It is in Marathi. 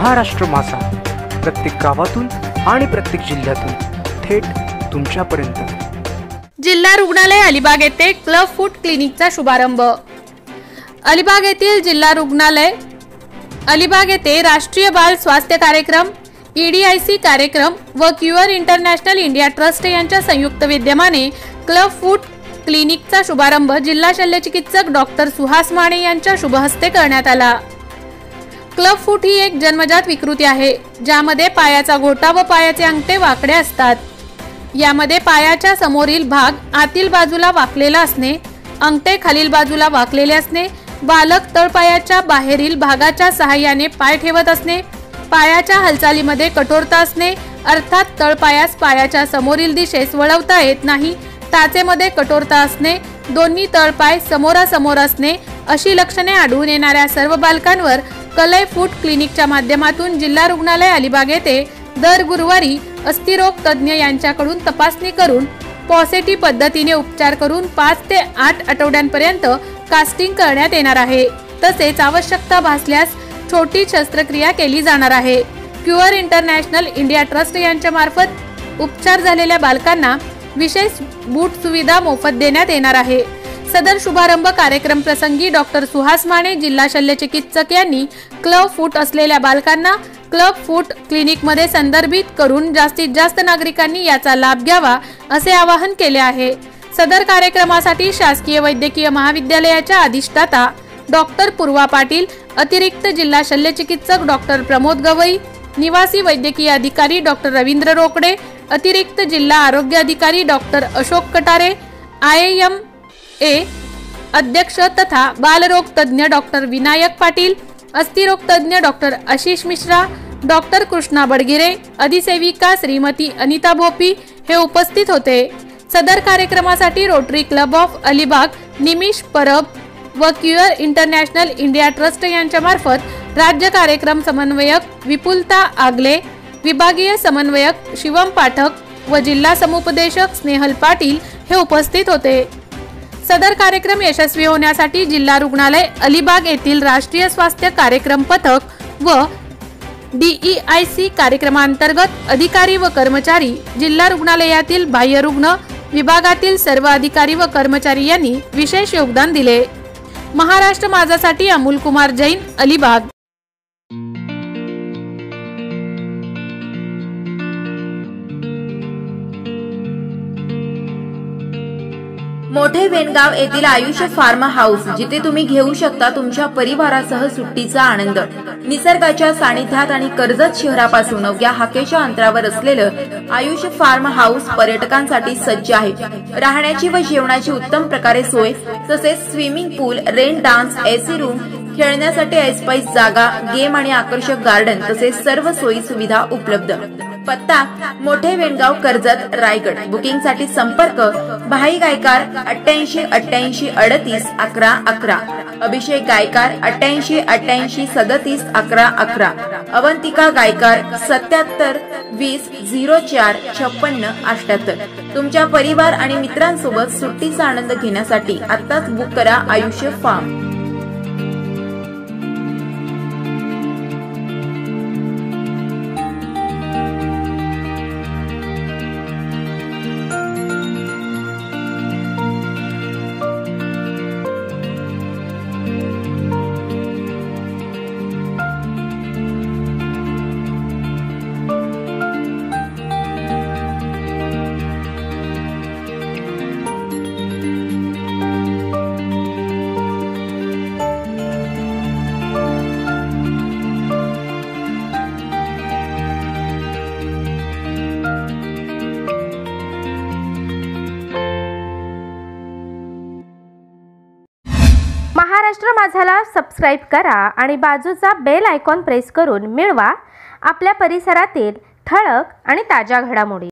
महाराष्ट्र माझा, प्रत्येक गावातून आणि प्रत्येक जिल्ह्यातून थेट तुमच्यापर्यंत। जिल्हा रुग्णालय अलिबाग येथे क्लब फूड क्लिनिकचा शुभारंभ। अलिबाग येथील जिल्हा रुग्णालय अलिबाग येथे राष्ट्रीय बाल स्वास्थ्य कार्यक्रम, EDIC कार्यक्रम व क्युअर इंटरनॅशनल इंडिया ट्रस्ट यांच्या संयुक्त विद्यमाने क्लब फूड क्लिनिकचा शुभारंभ जिल्हा शल्यचिकित्सक डॉक्टर सुहास माने यांच्या शुभहस्ते करण्यात आला। क्लब फूट ही एक जन्मजात विकृती आहे, ज्यामध्ये पायाचा घोटा व पायाचे अंगठे वाकडे असतात। यामध्ये पायाच्या समोरील भाग आतील बाजूला वाकलेला असणे, अंगठे खालील बाजूला वाकलेले असणे, बालक तळपायाच्या बाहेरील भागाच्या सहाय्याने पाय ठेवत असणे, पायाच्या हालचालीमध्ये कठोरता असणे अर्थात तळपायास पायाच्या समोरील दिशेस वळवता येत नाही, टाचेमध्ये कठोरता असणे, दोन्ही तळपाय समोरासमोर असणे अशी लक्षणे आढळून येणाऱ्या सर्व बालकांवर क्लब फूड क्लिनिकच्या माध्यमातून जिल्हा रुग्णालय अलिबाग येथे दर गुरुवारी अस्थिरोग तज्ञ यांच्याकडून तपासणी करून पॉझिटिव्ह पद्धतीने उपचार करून 5 ते 8 आठवड्यांपर्यंत कास्टिंग करण्यात येणार आहे। तसेच आवश्यकता भासल्यास छोटी शस्त्रक्रिया केली जाणार आहे। क्युअर इंटरनॅशनल इंडिया ट्रस्ट यांच्या मार्फत उपचार झालेल्या बालकांना विशेष बूट सुविधा मोफत देण्यात येणार आहे। सदर शुभारंभ कार्यक्रम प्रसंगी डॉक्टर सुहास माने जिल्हा शल्यचिकित्सक यांनी क्लब फूट असलेल्या बालकांना क्लब फूट क्लिनिक मध्ये संदर्भित करून जास्तीत जास्त नागरिकांनी याचा लाभ घ्यावा असे आवाहन केले आहे। सदर कार्यक्रमासाठी शासकीय वैद्यकीय महाविद्यालयाच्या अधिष्ठाता डॉक्टर पूर्वा पाटील, अतिरिक्त जिल्हा शल्यचिकित्सक डॉक्टर प्रमोद गवई, निवासी वैद्यकीय अधिकारी डॉक्टर रवींद्र रोकडे, अतिरिक्त जिल्हा आरोग्य अधिकारी डॉक्टर अशोक कटारे, IMA अध्यक्ष तथा बालरोग तज्ञ डॉक्टर विनायक पाटील, अस्थिरोग तज्ञ डॉक्टर आशिष मिश्रा, डॉक्टर कृष्णा बडगिरे, अधिसेविका श्रीमती अनिता भोपी हे उपस्थित होते। सदर कार्यक्रमासाठी Rotary Club of Alibag, Nimish Parab व क्युअर इंटरनॅशनल इंडिया ट्रस्ट यांच्या मार्फत राज्य कार्यक्रम समन्वयक विपुलता आगले, विभागीय समन्वयक शिवम पाठक व जिल्हा समुपदेशक स्नेहल पाटील हे उपस्थित होते। सदर कार्यक्रम यशस्वी होण्यासाठी जिल्हा रुग्णालय अलिबाग येथील राष्ट्रीय स्वास्थ्य कार्यक्रम पथक व DEIC कार्यक्रमांतर्गत अधिकारी व कर्मचारी, जिल्हा रुग्णालयातील बाह्य रुग्ण विभागातील सर्व अधिकारी व कर्मचारी यांनी विशेष योगदान दिले। महाराष्ट्र माझासाठी अमोल कुमार जैन, अलिबाग। मोठे वेणगाव येथील आयुष्य फार्म हाऊस, जिथे तुम्ही घेऊ शकता तुमच्या परिवारासह सुट्टीचा आनंद। निसर्गाच्या सानिध्यात आणि कर्जत शहरापासून अवघ्या हाकेच्या अंतरावर असलेलं आयुष्य फार्म हाऊस पर्यटकांसाठी सज्ज आहे। राहण्याची व जेवणाची उत्तम प्रकारे सोय, तसेच स्विमिंग पूल, रेन डान्स, AC रूम, खेळण्यासाठी ऐसपैस जागा, गेम आणि आकर्षक गार्डन तसेच सर्व सोयी सुविधा उपलब्ध। पत्ता मोठे वेणगाव, कर्जत, रायगड। बुकिंग साठी संपर्क भाई गायकार 88 88 38 11 11, अभिषेक गायकार 88 88 37 11 11, अवंतिका गायकार 77 20 04 56 78। तुमच्या परिवार आणि मित्रांसोबत सुट्टीचा आनंद घेण्यासाठी आत्ताच बुक करा आयुष्य फार्म। महाराष्ट्र माझाला सबस्क्राइब करा आणि बाजूचा बेल आयकॉन प्रेस करून मिळवा आपल्या परिसरातील ठळक आणि ताज्या घडामोडी।